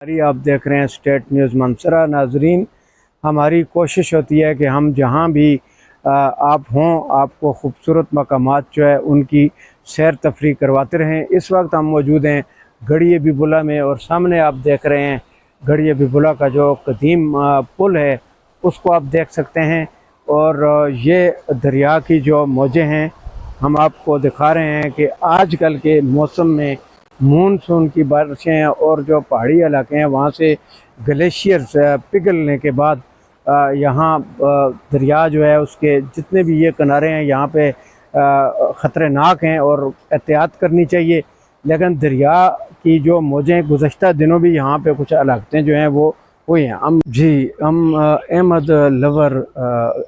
आप देख रहे हैं स्टेट न्यूज़ मंसरा। नाजरीन, हमारी कोशिश होती है कि हम जहां भी आप हों आपको ख़ूबसूरत मकामात जो है उनकी सैर तफरी करवाते रहें। इस वक्त हम मौजूद हैं गढ़ी बिबुला में और सामने आप देख रहे हैं गढ़ी बिबुला का जो कदीम पुल है उसको आप देख सकते हैं। और ये दरिया की जो मौजें हैं हम आपको दिखा रहे हैं कि आजकल के मौसम में मानसून की बारिशें और जो पहाड़ी इलाके हैं वहाँ से ग्लेशियर्स पिघलने के बाद यहाँ दरिया जो है उसके जितने भी ये किनारे हैं यहाँ पे ख़तरनाक हैं और एहतियात करनी चाहिए। लेकिन दरिया की जो मौजें गुज़श्ता दिनों भी यहाँ पे कुछ इलाक़ें जो हैं वो हुई हैं। हम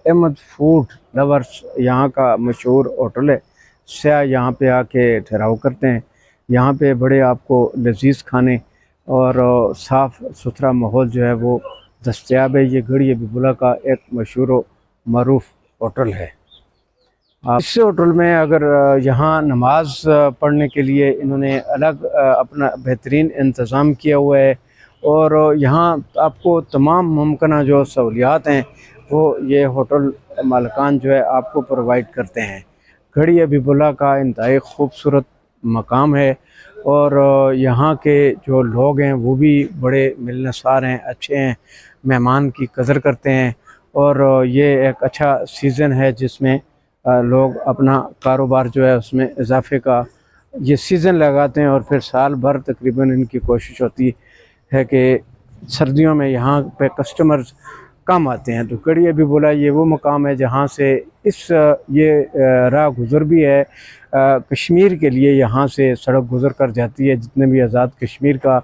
अहमद फूड लवर्स यहाँ का मशहूर होटल है। सयाह यहाँ पे आके ठहराव करते हैं। यहाँ पे बड़े आपको लजीज़ खाने और साफ़ सुथरा माहौल जो है वो दस्तयाब है। ये गढ़ी बिबुला का एक मशहूर मरूफ होटल है। इस होटल में अगर यहाँ नमाज पढ़ने के लिए इन्होंने अलग अपना बेहतरीन इंतज़ाम किया हुआ है और यहाँ आपको तमाम मुमकिन जो सहूलियात हैं वो ये होटल मालिकान जो है आपको प्रोवाइड करते हैं। गढ़ी बिबुला का इंतहाई खूबसूरत मकाम है और यहाँ के जो लोग हैं वो भी बड़े मिलनसार हैं, अच्छे हैं, मेहमान की कदर करते हैं। और ये एक अच्छा सीज़न है जिसमें लोग अपना कारोबार जो है उसमें इजाफे का ये सीज़न लगाते हैं और फिर साल भर तकरीबन इनकी कोशिश होती है कि सर्दियों में यहाँ पे कस्टमर्स कम आते हैं। तो गढ़ी बिबुला ये वो मकाम है जहाँ से ये राह गुज़र भी है कश्मीर के लिए। यहाँ से सड़क गुज़र कर जाती है जितने भी आज़ाद कश्मीर का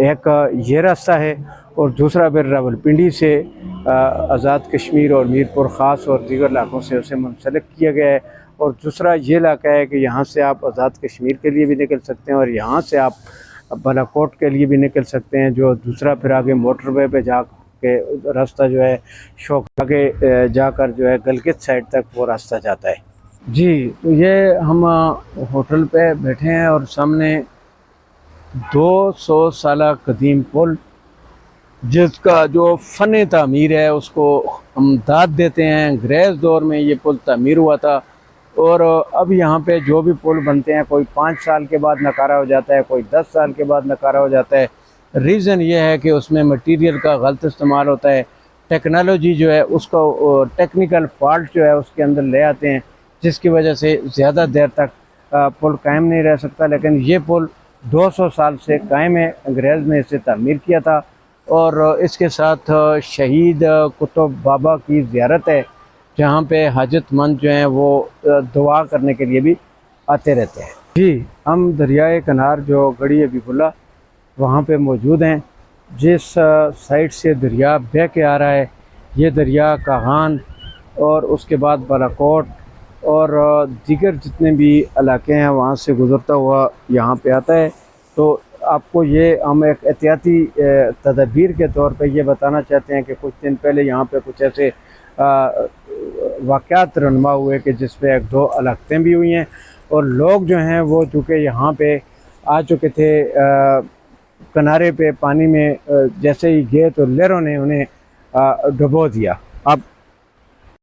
एक ये रास्ता है और दूसरा फिर रावलपिंडी से आज़ाद कश्मीर और मीरपुर ख़ास और दीगर इलाकों से उसे मुंसलिक किया गया है। और दूसरा ये इलाका है कि यहाँ से आप आज़ाद कश्मीर के लिए भी निकल सकते हैं और यहाँ से आप बालाकोट के लिए भी निकल सकते हैं। जो दूसरा फिर आगे मोटरवे पे जा के रास्ता जो है शौक आगे जाकर जो है गलगित साइड तक वो रास्ता जाता है। तो ये हम होटल पे बैठे हैं और सामने 200 साल कदीम पुल जिसका जो फ़न तामीर है उसको हम दाद देते हैं। अंग्रेज़ दौर में ये पुल तामीर हुआ था और अब यहाँ पे जो भी पुल बनते हैं कोई 5 साल के बाद नकारा हो जाता है, कोई 10 साल के बाद नकारा हो जाता है। रीज़न ये है कि उसमें मटेरियल का गलत इस्तेमाल होता है। टेक्नोलॉजी जो है उसको टेक्निकल फॉल्ट जो है उसके अंदर ले आते हैं जिसकी वजह से ज़्यादा देर तक पुल कायम नहीं रह सकता। लेकिन ये पुल 200 साल से कायम है। अंग्रेज़ ने इसे तामीर किया था और इसके साथ शहीद कुतुब बाबा की ज़ियारत है जहाँ पे हाजतमंद जो हैं वो दुआ करने के लिए भी आते रहते हैं। हम दरियाए किनार जो गढ़ी बिबुला वहाँ पे मौजूद हैं। जिस साइड से दरिया बह के आ रहा है ये दरिया कागान और उसके बाद बालाकोट और दीगर जितने भी इलाके हैं वहाँ से गुज़रता हुआ यहाँ पे आता है। तो आपको ये हम एक एहतियाती तदबीर के तौर पे ये बताना चाहते हैं कि कुछ दिन पहले यहाँ पे कुछ ऐसे वाक़यात रनमा हुए कि जिस पे 1-2 हलाकतें भी हुई हैं और लोग जो हैं वो चूँकि यहाँ पे आ चुके थे किनारे पे पानी में जैसे ही गए तो लहरों ने उन्हें डुबो दिया। आप